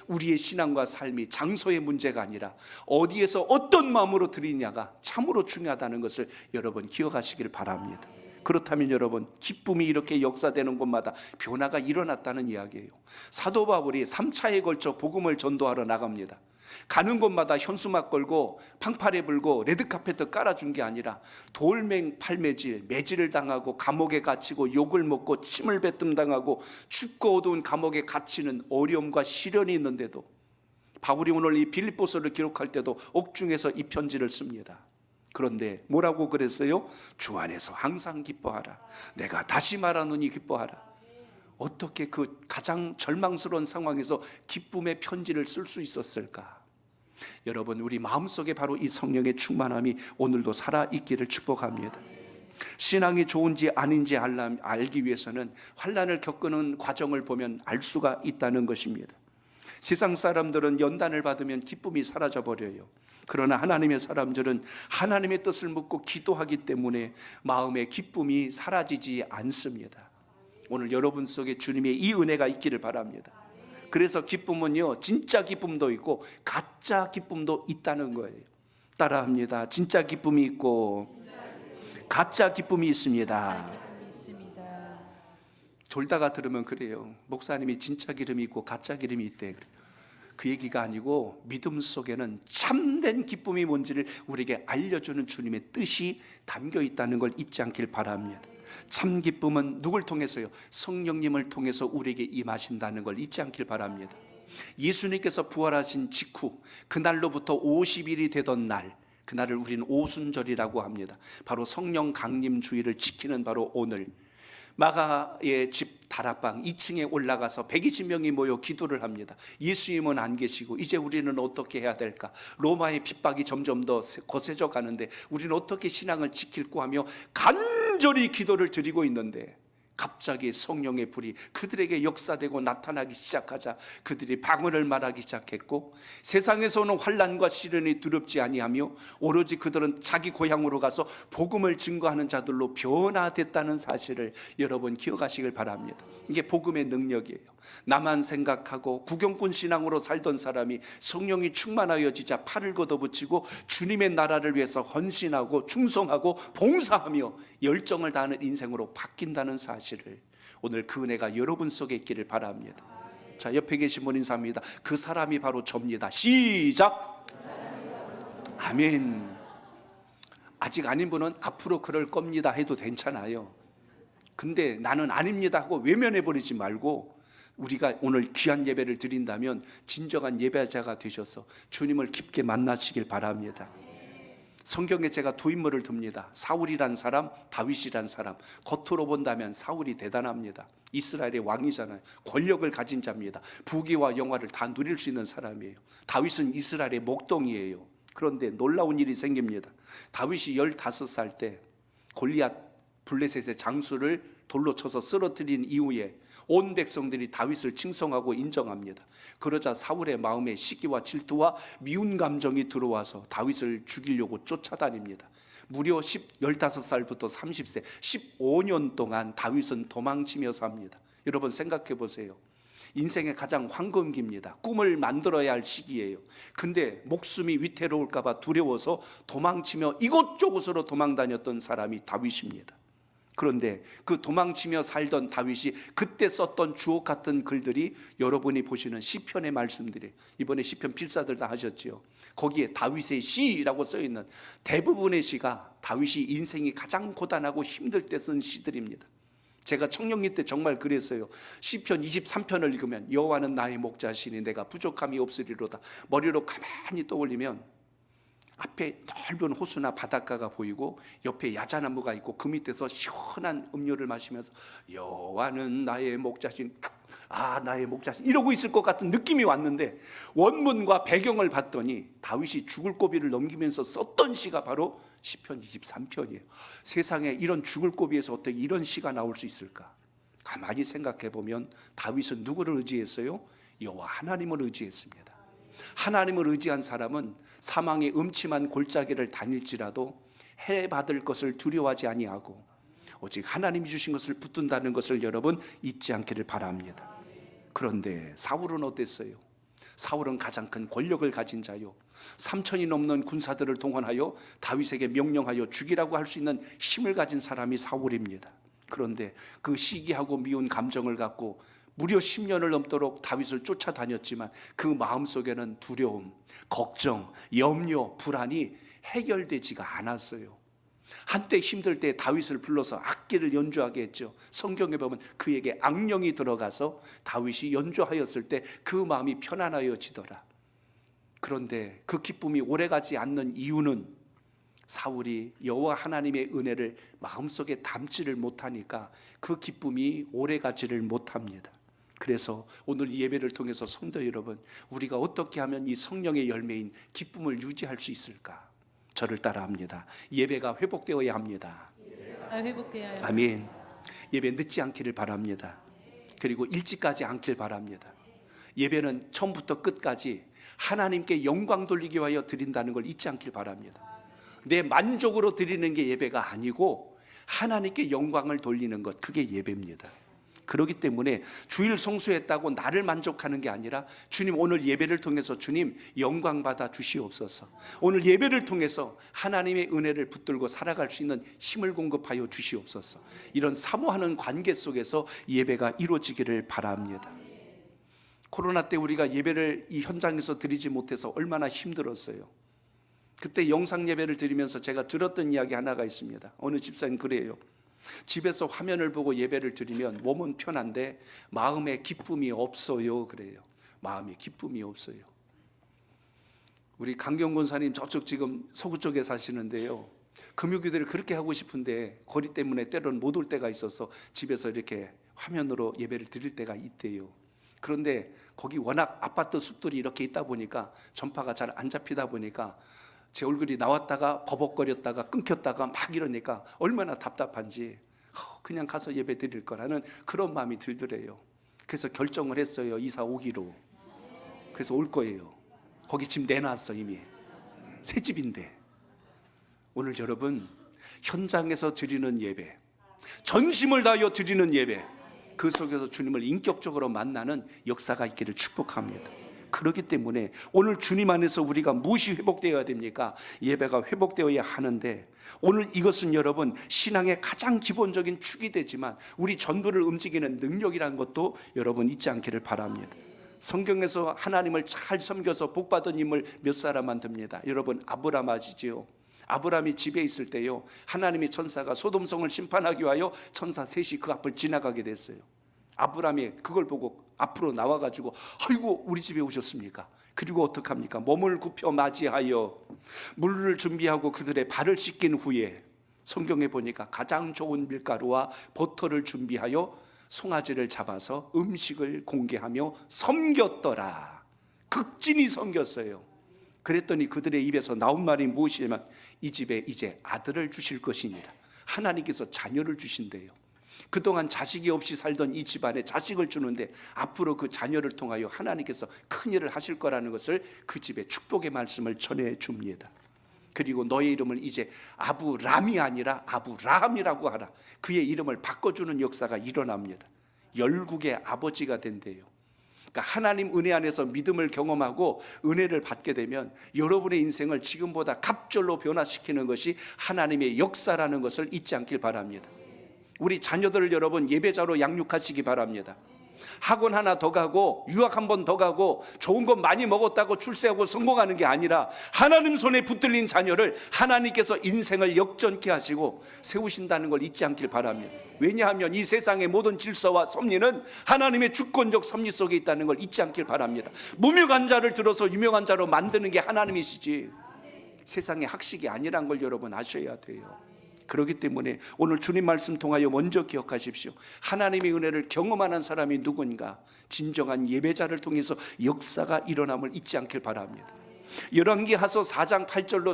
Speaker 1: 우리의 신앙과 삶이 장소의 문제가 아니라 어디에서 어떤 마음으로 드리냐가 참으로 중요하다는 것을 여러분 기억하시길 바랍니다. 그렇다면 여러분 기쁨이 이렇게 역사되는 곳마다 변화가 일어났다는 이야기예요. 사도 바울이 3차에 걸쳐 복음을 전도하러 나갑니다. 가는 곳마다 현수막 걸고 팡파레 불고 레드카펫도 깔아준 게 아니라 돌맹 팔매질, 매질을 당하고 감옥에 갇히고 욕을 먹고 침을 뱉음 당하고 춥고 어두운 감옥에 갇히는 어려움과 시련이 있는데도 바울이 오늘 이 빌립보서를 기록할 때도 옥중에서 이 편지를 씁니다. 그런데 뭐라고 그랬어요? 주 안에서 항상 기뻐하라. 내가 다시 말하노니 기뻐하라. 어떻게 그 가장 절망스러운 상황에서 기쁨의 편지를 쓸 수 있었을까? 여러분 우리 마음속에 바로 이 성령의 충만함이 오늘도 살아있기를 축복합니다. 신앙이 좋은지 아닌지 알기 위해서는 환난을 겪는 과정을 보면 알 수가 있다는 것입니다. 세상 사람들은 연단을 받으면 기쁨이 사라져버려요. 그러나 하나님의 사람들은 하나님의 뜻을 묻고 기도하기 때문에 마음의 기쁨이 사라지지 않습니다. 오늘 여러분 속에 주님의 이 은혜가 있기를 바랍니다. 그래서 기쁨은요, 진짜 기쁨도 있고 가짜 기쁨도 있다는 거예요. 따라합니다. 진짜 기쁨이 있고 가짜 기쁨이 있습니다. 졸다가 들으면 그래요. 목사님이 진짜 기름이 있고 가짜 기름이 있대. 그 얘기가 아니고 믿음 속에는 참된 기쁨이 뭔지를 우리에게 알려주는 주님의 뜻이 담겨 있다는 걸 잊지 않길 바랍니다. 참 기쁨은 누굴 통해서요? 성령님을 통해서 우리에게 임하신다는 걸 잊지 않길 바랍니다. 예수님께서 부활하신 직후 그날로부터 50일이 되던 날, 그날을 우리는 오순절이라고 합니다. 바로 성령 강림 주일을 지키는 바로 오늘 마가의 집 다락방 2층에 올라가서 120명이 모여 기도를 합니다. 예수님은 안 계시고 이제 우리는 어떻게 해야 될까? 로마의 핍박이 점점 더 거세져 가는데 우리는 어떻게 신앙을 지킬까 하며 간절히 기도를 드리고 있는데 갑자기 성령의 불이 그들에게 역사되고 나타나기 시작하자 그들이 방언을 말하기 시작했고, 세상에서 오는 환난과 시련이 두렵지 아니하며 오로지 그들은 자기 고향으로 가서 복음을 증거하는 자들로 변화됐다는 사실을 여러분 기억하시길 바랍니다. 이게 복음의 능력이에요. 나만 생각하고 구경꾼 신앙으로 살던 사람이 성령이 충만하여지자 팔을 걷어붙이고 주님의 나라를 위해서 헌신하고 충성하고 봉사하며 열정을 다하는 인생으로 바뀐다는 사실을 오늘 그 은혜가 여러분 속에 있기를 바랍니다. 자, 옆에 계신 분 인사합니다. 그 사람이 바로 접니다. 시작. 아멘. 아직 아닌 분은 앞으로 그럴 겁니다 해도 괜찮아요. 근데 나는 아닙니다 하고 외면해 버리지 말고, 우리가 오늘 귀한 예배를 드린다면 진정한 예배자가 되셔서 주님을 깊게 만나시길 바랍니다. 성경에 제가 두 인물을 듭니다. 사울이란 사람, 다윗이란 사람. 겉으로 본다면 사울이 대단합니다. 이스라엘의 왕이잖아요. 권력을 가진 자입니다. 부귀와 영화를 다 누릴 수 있는 사람이에요. 다윗은 이스라엘의 목동이에요. 그런데 놀라운 일이 생깁니다. 다윗이 15살 때 골리앗 블레셋의 장수를 돌로 쳐서 쓰러뜨린 이후에 온 백성들이 다윗을 칭송하고 인정합니다. 그러자 사울의 마음에 시기와 질투와 미운 감정이 들어와서 다윗을 죽이려고 쫓아다닙니다. 무려 15살부터 30세 15년 동안 다윗은 도망치며 삽니다. 여러분 생각해 보세요. 인생의 가장 황금기입니다. 꿈을 만들어야 할 시기예요. 근데 목숨이 위태로울까 봐 두려워서 도망치며 이곳저곳으로 도망다녔던 사람이 다윗입니다. 그런데 그 도망치며 살던 다윗이 그때 썼던 주옥 같은 글들이 여러분이 보시는 시편의 말씀들이에요. 이번에 시편 필사들 다 하셨지요. 거기에 다윗의 시라고 써있는 대부분의 시가 다윗이 인생이 가장 고단하고 힘들 때 쓴 시들입니다. 제가 청년기 때 정말 그랬어요. 시편 23편을 읽으면 여호와는 나의 목자시니 내가 부족함이 없으리로다. 머리로 가만히 떠올리면 앞에 넓은 호수나 바닷가가 보이고 옆에 야자나무가 있고 그 밑에서 시원한 음료를 마시면서 여호와는 나의 목자신, 나의 목자신 이러고 있을 것 같은 느낌이 왔는데, 원문과 배경을 봤더니 다윗이 죽을 고비를 넘기면서 썼던 시가 바로 시편 23편이에요. 세상에 이런 죽을 고비에서 어떻게 이런 시가 나올 수 있을까? 가만히 생각해 보면 다윗은 누구를 의지했어요? 여호와 하나님을 의지했습니다. 하나님을 의지한 사람은 사망의 음침한 골짜기를 다닐지라도 해받을 것을 두려워하지 아니하고 오직 하나님이 주신 것을 붙든다는 것을 여러분 잊지 않기를 바랍니다. 그런데 사울은 어땠어요? 사울은 가장 큰 권력을 가진 자요, 3천이 넘는 군사들을 동원하여 다윗에게 명령하여 죽이라고 할 수 있는 힘을 가진 사람이 사울입니다. 그런데 그 시기하고 미운 감정을 갖고 무려 10년을 넘도록 다윗을 쫓아다녔지만 그 마음속에는 두려움, 걱정, 염려, 불안이 해결되지가 않았어요. 한때 힘들 때 다윗을 불러서 악기를 연주하게 했죠. 성경에 보면 그에게 악령이 들어가서 다윗이 연주하였을 때 그 마음이 편안하여지더라. 그런데 그 기쁨이 오래가지 않는 이유는 사울이 여호와 하나님의 은혜를 마음속에 담지를 못하니까 그 기쁨이 오래가지를 못합니다. 그래서 오늘 이 예배를 통해서 성도 여러분, 우리가 어떻게 하면 이 성령의 열매인 기쁨을 유지할 수 있을까? 저를 따라합니다. 예배가 회복되어야 합니다.
Speaker 2: 회복되어야.
Speaker 1: 아멘. 예배 늦지 않기를 바랍니다. 그리고 일찍까지 않길 바랍니다. 예배는 처음부터 끝까지 하나님께 영광 돌리기 위하여 드린다는 걸 잊지 않길 바랍니다. 내 만족으로 드리는 게 예배가 아니고 하나님께 영광을 돌리는 것, 그게 예배입니다. 그렇기 때문에 주일 성수했다고 나를 만족하는 게 아니라 주님 오늘 예배를 통해서 주님 영광 받아 주시옵소서. 오늘 예배를 통해서 하나님의 은혜를 붙들고 살아갈 수 있는 힘을 공급하여 주시옵소서. 이런 사모하는 관계 속에서 예배가 이루어지기를 바랍니다. 코로나 때 우리가 예배를 이 현장에서 드리지 못해서 얼마나 힘들었어요. 그때 영상 예배를 드리면서 제가 들었던 이야기 하나가 있습니다. 어느 집사님 그래요. 집에서 화면을 보고 예배를 드리면 몸은 편한데 마음에 기쁨이 없어요. 그래요. 마음에 기쁨이 없어요. 우리 강경 권사님 저쪽 지금 서구 쪽에 사시는데요, 금요기도를 그렇게 하고 싶은데 거리 때문에 때로는 못 올 때가 있어서 집에서 이렇게 화면으로 예배를 드릴 때가 있대요. 그런데 거기 워낙 아파트 숲들이 이렇게 있다 보니까 전파가 잘 안 잡히다 보니까 제 얼굴이 나왔다가 버벅거렸다가 끊겼다가 막 이러니까 얼마나 답답한지 그냥 가서 예배 드릴 거라는 그런 마음이 들더래요. 그래서 결정을 했어요. 이사 오기로. 그래서 올 거예요. 거기 집 내놨어. 이미 새 집인데. 오늘 여러분, 현장에서 드리는 예배, 전심을 다하여 드리는 예배, 그 속에서 주님을 인격적으로 만나는 역사가 있기를 축복합니다. 그렇기 때문에 오늘 주님 안에서 우리가 무엇이 회복되어야 됩니까? 예배가 회복되어야 하는데, 오늘 이것은 여러분 신앙의 가장 기본적인 축이 되지만 우리 전부를 움직이는 능력이라는 것도 여러분 잊지 않기를 바랍니다. 성경에서 하나님을 잘 섬겨서 복받은 인물 몇 사람만 듭니다. 여러분, 아브라함 아시지요? 아브라함이 집에 있을 때요, 하나님의 천사가 소돔성을 심판하기 위하여 천사 셋이 그 앞을 지나가게 됐어요. 아브라함이 그걸 보고 앞으로 나와가지고, 아이고 우리 집에 오셨습니까? 그리고 어떡합니까? 몸을 굽혀 맞이하여 물을 준비하고 그들의 발을 씻긴 후에, 성경에 보니까 가장 좋은 밀가루와 버터를 준비하여 송아지를 잡아서 음식을 공개하며 섬겼더라. 극진히 섬겼어요. 그랬더니 그들의 입에서 나온 말이 무엇이냐면, 이 집에 이제 아들을 주실 것이니라. 하나님께서 자녀를 주신대요. 그동안 자식이 없이 살던 이 집안에 자식을 주는데, 앞으로 그 자녀를 통하여 하나님께서 큰 일을 하실 거라는 것을 그 집에 축복의 말씀을 전해 줍니다. 그리고 너의 이름을 이제 아브람이 아니라 아브라함이라고 하라. 그의 이름을 바꿔주는 역사가 일어납니다. 열국의 아버지가 된대요. 그러니까 하나님 은혜 안에서 믿음을 경험하고 은혜를 받게 되면 여러분의 인생을 지금보다 갑절로 변화시키는 것이 하나님의 역사라는 것을 잊지 않길 바랍니다. 우리 자녀들을 여러분 예배자로 양육하시기 바랍니다. 학원 하나 더 가고 유학 한 번 더 가고 좋은 것 많이 먹었다고 출세하고 성공하는 게 아니라, 하나님 손에 붙들린 자녀를 하나님께서 인생을 역전케 하시고 세우신다는 걸 잊지 않길 바랍니다. 왜냐하면 이 세상의 모든 질서와 섭리는 하나님의 주권적 섭리 속에 있다는 걸 잊지 않길 바랍니다. 무명한 자를 들어서 유명한 자로 만드는 게 하나님이시지 세상의 학식이 아니란 걸 여러분 아셔야 돼요. 그렇기 때문에 오늘 주님 말씀 통하여 먼저 기억하십시오. 하나님의 은혜를 경험하는 사람이 누군가, 진정한 예배자를 통해서 역사가 일어남을 잊지 않길 바랍니다. 열왕기하서 4장 8절로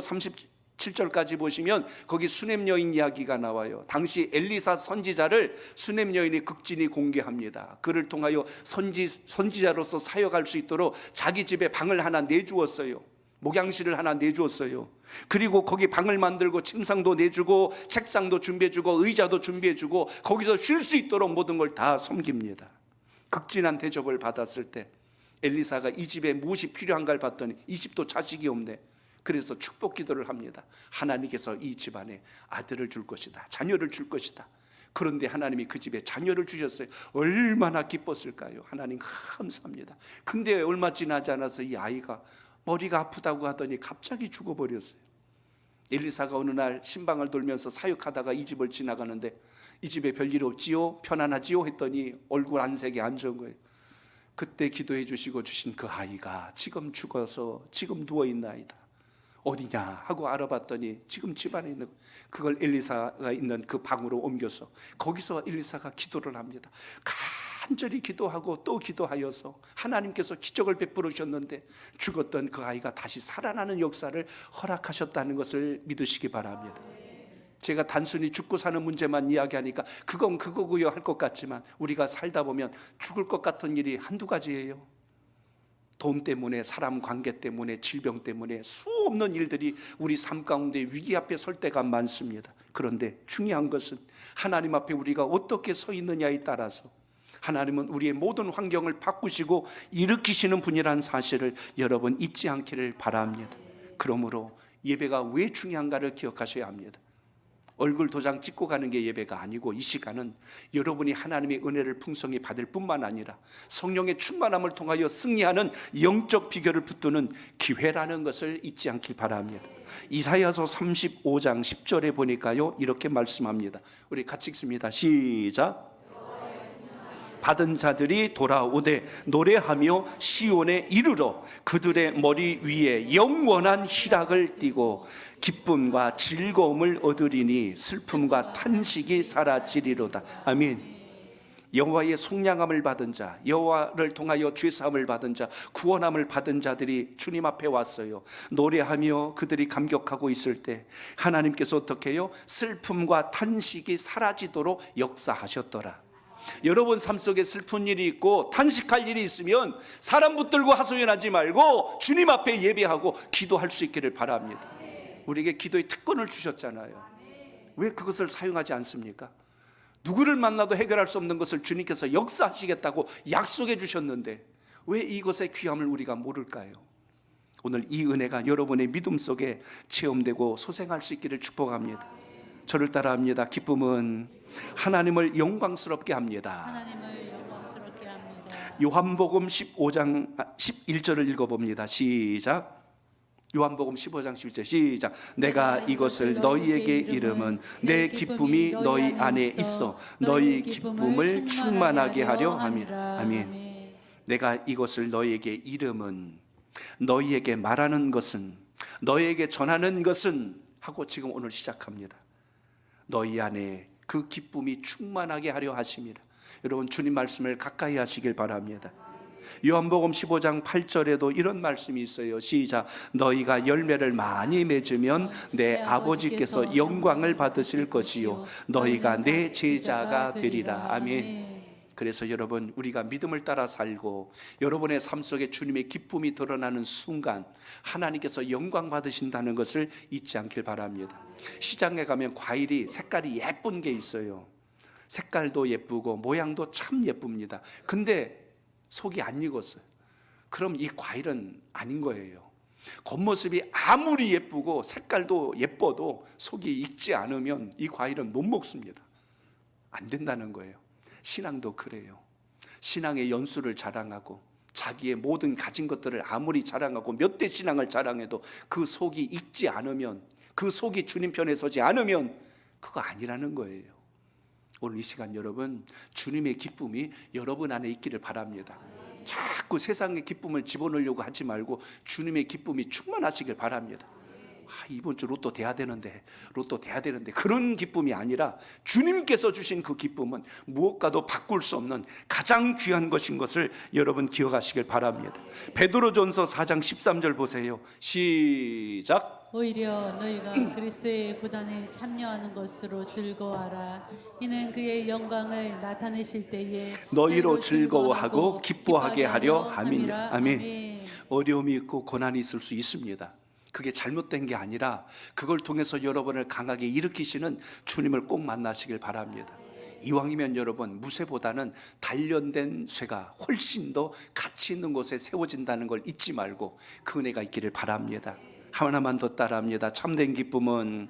Speaker 1: 37절까지 보시면 거기 수냄 여인 이야기가 나와요. 당시 엘리사 선지자를 수냄 여인이 극진히 공개합니다. 그를 통하여 선지자로서 사역할 수 있도록 자기 집에 방을 하나 내주었어요. 목양실을 하나 내주었어요. 그리고 거기 방을 만들고 침상도 내주고 책상도 준비해주고 의자도 준비해주고 거기서 쉴 수 있도록 모든 걸 다 섬깁니다. 극진한 대접을 받았을 때 엘리사가 이 집에 무엇이 필요한가를 봤더니 이 집도 자식이 없네. 그래서 축복 기도를 합니다. 하나님께서 이 집안에 아들을 줄 것이다, 자녀를 줄 것이다. 그런데 하나님이 그 집에 자녀를 주셨어요. 얼마나 기뻤을까요? 하나님 감사합니다. 근데 얼마 지나지 않아서 이 아이가 머리가 아프다고 하더니 갑자기 죽어버렸어요. 엘리사가 어느 날 신방을 돌면서 사역하다가 이 집을 지나가는데, 이 집에 별일 없지요? 편안하지요? 했더니 얼굴 안색이 안 좋은 거예요. 그때 기도해 주시고 주신 그 아이가 지금 죽어서 지금 누워있나이다. 어디냐 하고 알아봤더니 지금 집안에 있는, 그걸 엘리사가 있는 그 방으로 옮겨서 거기서 엘리사가 기도를 합니다. 간절히 기도하고 또 기도하여서 하나님께서 기적을 베풀어 주셨는데 죽었던 그 아이가 다시 살아나는 역사를 허락하셨다는 것을 믿으시기 바랍니다. 제가 단순히 죽고 사는 문제만 이야기하니까 그건 그거고요 할 것 같지만, 우리가 살다 보면 죽을 것 같은 일이 한두 가지예요. 돈 때문에, 사람 관계 때문에, 질병 때문에 수 없는 일들이 우리 삶 가운데 위기 앞에 설 때가 많습니다. 그런데 중요한 것은 하나님 앞에 우리가 어떻게 서 있느냐에 따라서 하나님은 우리의 모든 환경을 바꾸시고 일으키시는 분이라는 사실을 여러분 잊지 않기를 바랍니다. 그러므로 예배가 왜 중요한가를 기억하셔야 합니다. 얼굴 도장 찍고 가는 게 예배가 아니고, 이 시간은 여러분이 하나님의 은혜를 풍성히 받을 뿐만 아니라 성령의 충만함을 통하여 승리하는 영적 비결을 붙드는 기회라는 것을 잊지 않길 바랍니다. 이사야서 35장 10절에 보니까요 이렇게 말씀합니다. 우리 같이 읽습니다. 시작. 받은 자들이 돌아오되 노래하며 시온에 이르러 그들의 머리 위에 영원한 희락을 띠고 기쁨과 즐거움을 얻으리니 슬픔과 탄식이 사라지리로다. 아멘. 여호와의 속량함을 받은 자, 여호와를 통하여 죄사함을 받은 자, 구원함을 받은 자들이 주님 앞에 왔어요. 노래하며 그들이 감격하고 있을 때 하나님께서 어떻게 해요? 슬픔과 탄식이 사라지도록 역사하셨더라. 여러분 삶 속에 슬픈 일이 있고 탄식할 일이 있으면 사람 붙들고 하소연하지 말고 주님 앞에 예배하고 기도할 수 있기를 바랍니다. 우리에게 기도의 특권을 주셨잖아요. 왜 그것을 사용하지 않습니까? 누구를 만나도 해결할 수 없는 것을 주님께서 역사하시겠다고 약속해 주셨는데 왜 이것의 귀함을 우리가 모를까요? 오늘 이 은혜가 여러분의 믿음 속에 체험되고 소생할 수 있기를 축복합니다. 저를 따라합니다. 기쁨은 하나님을 영광스럽게 합니다.
Speaker 2: 하나님을 영광스럽게 합니다.
Speaker 1: 요한복음 15장 11절을 읽어봅니다. 시작. 요한복음 15장 11절 시작. 내가 이것을 너희에게 이름은 내 기쁨이 너희 안에 있어 너희 기쁨을 충만하게 하려 함이라. 아멘. 내가 이것을 너희에게 이름은, 너희에게 말하는 것은, 너희에게 전하는 것은 하고 지금 오늘 시작합니다. 너희 안에 그 기쁨이 충만하게 하려 하심이라. 여러분 주님 말씀을 가까이 하시길 바랍니다. 요한복음 15장 8절에도 이런 말씀이 있어요. 시작. 너희가 열매를 많이 맺으면 내 아버지께서 영광을 받으실 것이요 너희가 내 제자가 되리라. 아멘. 그래서 여러분 우리가 믿음을 따라 살고 여러분의 삶 속에 주님의 기쁨이 드러나는 순간 하나님께서 영광 받으신다는 것을 잊지 않길 바랍니다. 시장에 가면 과일이 색깔이 예쁜 게 있어요. 색깔도 예쁘고 모양도 참 예쁩니다. 근데 속이 안 익었어요. 그럼 이 과일은 아닌 거예요. 겉모습이 아무리 예쁘고 색깔도 예뻐도 속이 익지 않으면 이 과일은 못 먹습니다. 안 된다는 거예요. 신앙도 그래요. 신앙의 연수를 자랑하고 자기의 모든 가진 것들을 아무리 자랑하고 몇 대 신앙을 자랑해도 그 속이 익지 않으면, 그 속이 주님 편에 서지 않으면 그거 아니라는 거예요. 오늘 이 시간 여러분 주님의 기쁨이 여러분 안에 있기를 바랍니다. 자꾸 세상의 기쁨을 집어넣으려고 하지 말고 주님의 기쁨이 충만하시길 바랍니다. 이번 주 로또 돼야 되는데 그런 기쁨이 아니라 주님께서 주신 그 기쁨은 무엇과도 바꿀 수 없는 가장 귀한 것인 것을 여러분 기억하시길 바랍니다. 베드로전서 4장 13절 보세요. 시작.
Speaker 2: 오히려 너희가 그리스도의 고난에 참여하는 것으로 즐거워하라. 이는 그의 영광을 나타내실 때에
Speaker 1: 너희로 즐거워하고 기뻐하게 하려 함이라. 아멘. 어려움이 있고 고난이 있을 수 있습니다. 그게 잘못된 게 아니라 그걸 통해서 여러분을 강하게 일으키시는 주님을 꼭 만나시길 바랍니다. 이왕이면 여러분 무쇠보다는 단련된 쇠가 훨씬 더 가치 있는 곳에 세워진다는 걸 잊지 말고 그 은혜가 있기를 바랍니다. 하나만 더 따라합니다. 참된 기쁨은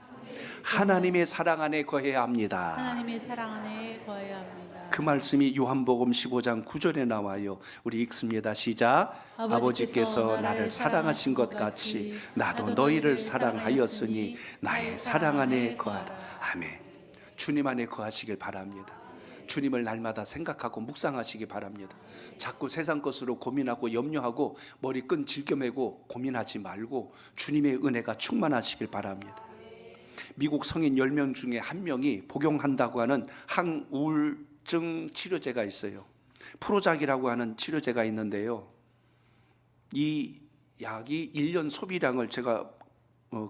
Speaker 1: 하나님의 사랑 안에 거해야 합니다.
Speaker 2: 하나님의 사랑 안에 거해야 합니다.
Speaker 1: 그 말씀이 요한복음 15장 9절에 나와요. 우리 읽습니다. 시작. 아버지께서 나를 사랑하신 것 같이 나도 너희를 사랑하였으니 나의 사랑 안에 거하라. 아멘. 주님 안에 거하시길 바랍니다. 주님을 날마다 생각하고 묵상하시기 바랍니다. 자꾸 세상 것으로 고민하고 염려하고 머리끈 질겨매고 고민하지 말고 주님의 은혜가 충만하시길 바랍니다. 미국 성인 10명 중에 1명이 복용한다고 하는 항우울증 치료제가 있어요. 프로작이라고 하는 치료제가 있는데요, 이 약이 1년 소비량을 제가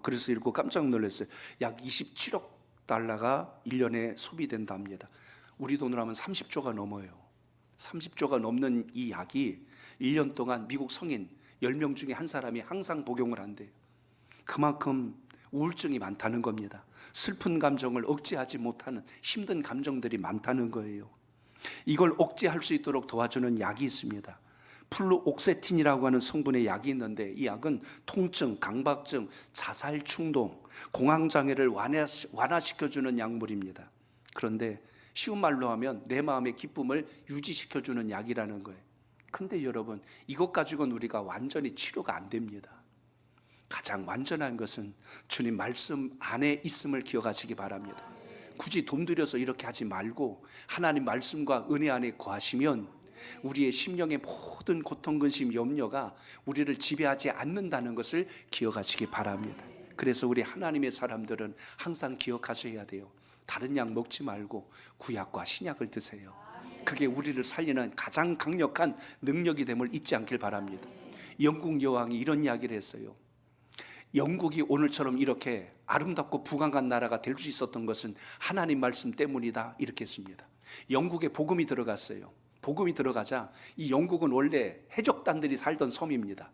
Speaker 1: 그래서 읽고 깜짝 놀랐어요. 약 27억 달러가 1년에 소비된답니다. 우리 돈으로 하면 30조가 넘어요. 30조가 넘는 이 약이 1년 동안 미국 성인 10명 중에 한 사람이 항상 복용을 한대요. 그만큼 우울증이 많다는 겁니다. 슬픈 감정을 억제하지 못하는 힘든 감정들이 많다는 거예요. 이걸 억제할 수 있도록 도와주는 약이 있습니다. 플루옥세틴이라고 하는 성분의 약이 있는데 이 약은 통증, 강박증, 자살 충동, 공황장애를 완화시켜주는 약물입니다. 그런데 쉬운 말로 하면 내 마음의 기쁨을 유지시켜주는 약이라는 거예요. 근데 여러분 이것 가지고는 우리가 완전히 치료가 안 됩니다. 가장 완전한 것은 주님 말씀 안에 있음을 기억하시기 바랍니다. 굳이 돈 들여서 이렇게 하지 말고 하나님 말씀과 은혜 안에 거하시면 우리의 심령의 모든 고통, 근심, 염려가 우리를 지배하지 않는다는 것을 기억하시기 바랍니다. 그래서 우리 하나님의 사람들은 항상 기억하셔야 돼요. 다른 약 먹지 말고 구약과 신약을 드세요. 그게 우리를 살리는 가장 강력한 능력이 됨을 잊지 않길 바랍니다. 영국 여왕이 이런 이야기를 했어요. 영국이 오늘처럼 이렇게 아름답고 부강한 나라가 될 수 있었던 것은 하나님 말씀 때문이다, 이렇게 했습니다. 영국에 복음이 들어갔어요. 복음이 들어가자 이 영국은 원래 해적단들이 살던 섬입니다.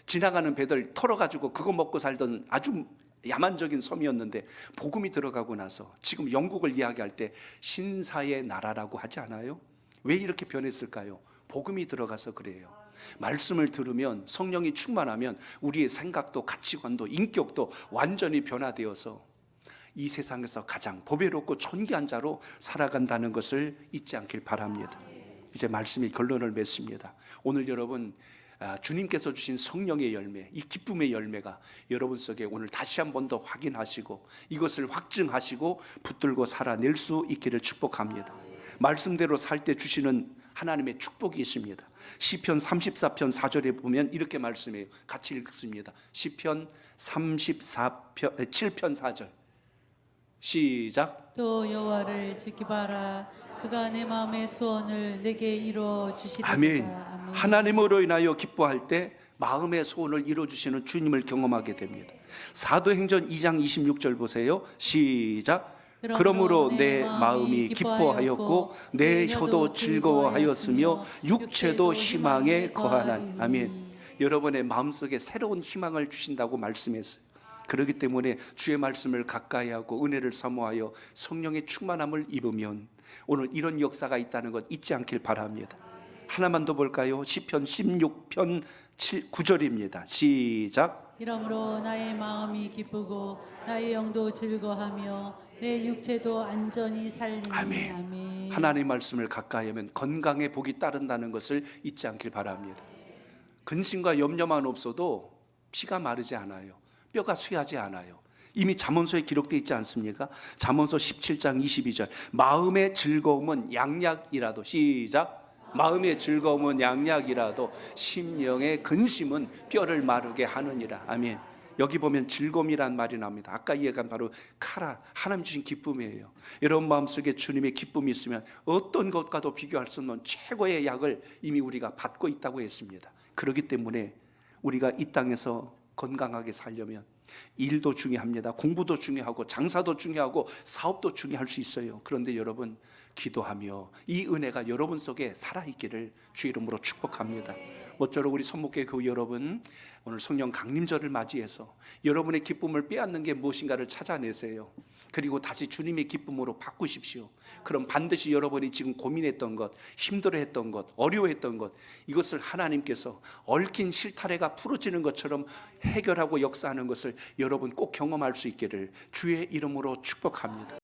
Speaker 1: 지나가는 배들 털어가지고 그거 먹고 살던 아주 야만적인 섬이었는데, 복음이 들어가고 나서 지금 영국을 이야기할 때 신사의 나라라고 하지 않아요? 왜 이렇게 변했을까요? 복음이 들어가서 그래요. 말씀을 들으면, 성령이 충만하면 우리의 생각도 가치관도 인격도 완전히 변화되어서 이 세상에서 가장 보배롭고 존귀한 자로 살아간다는 것을 잊지 않길 바랍니다. 이제 말씀이 결론을 맺습니다. 오늘 여러분, 주님께서 주신 성령의 열매, 이 기쁨의 열매가 여러분 속에 오늘 다시 한 번 더 확인하시고 이것을 확증하시고 붙들고 살아낼 수 있기를 축복합니다. 말씀대로 살 때 주시는 하나님의 축복이 있습니다. 시편 34편 4절에 보면 이렇게 말씀해요. 같이 읽습니다. 시편 7편 4절 시작.
Speaker 2: 또 여호와를 지키바라. 그가 내 마음의 소원을 내게 이루어 주시리이다.
Speaker 1: 아멘. 하나님으로 인하여 기뻐할 때 마음의 소원을 이루어주시는 주님을 경험하게 됩니다. 사도행전 2장 26절 보세요. 시작. 그러므로 내 마음이 기뻐하였고 내 혀도 즐거워하였으며 육체도 희망에 거하나니. 아멘. 여러분의 마음속에 새로운 희망을 주신다고 말씀했어요. 그렇기 때문에 주의 말씀을 가까이 하고 은혜를 사모하여 성령의 충만함을 입으면 오늘 이런 역사가 있다는 것 잊지 않길 바랍니다. 하나만 더 볼까요? 시편 16편 9절입니다. 시작.
Speaker 2: 이러므로 나의 마음이 기쁘고 나의 영도 즐거하며 내 육체도 안전히 살리니.
Speaker 1: 아멘.
Speaker 2: 아멘.
Speaker 1: 하나님의 말씀을 가까이 하면 건강의 복이 따른다는 것을 잊지 않길 바랍니다. 근심과 염려만 없어도 피가 마르지 않아요. 뼈가 쇠하지 않아요. 이미 잠언서에 기록되어 있지 않습니까? 잠언서 17장 22절 마음의 즐거움은 양약이라도. 시작. 마음의 즐거움은 양약이라도 심령의 근심은 뼈를 마르게 하느니라. 아멘. 여기 보면 즐거움이란 말이 납니다. 아까 이야기한 바로 카라, 하나님 주신 기쁨이에요. 여러분 마음속에 주님의 기쁨이 있으면 어떤 것과도 비교할 수 없는 최고의 약을 이미 우리가 받고 있다고 했습니다. 그렇기 때문에 우리가 이 땅에서 건강하게 살려면 일도 중요합니다. 공부도 중요하고 장사도 중요하고 사업도 중요할 수 있어요. 그런데 여러분, 기도하며 이 은혜가 여러분 속에 살아있기를 주의 이름으로 축복합니다. 모쪼록 우리 손목교회 교우 여러분, 오늘 성령 강림절을 맞이해서 여러분의 기쁨을 빼앗는 게 무엇인가를 찾아내세요. 그리고 다시 주님의 기쁨으로 바꾸십시오. 그럼 반드시 여러분이 지금 고민했던 것, 힘들어했던 것, 어려워했던 것, 이것을 하나님께서 얽힌 실타래가 풀어지는 것처럼 해결하고 역사하는 것을 여러분 꼭 경험할 수 있기를 주의 이름으로 축복합니다.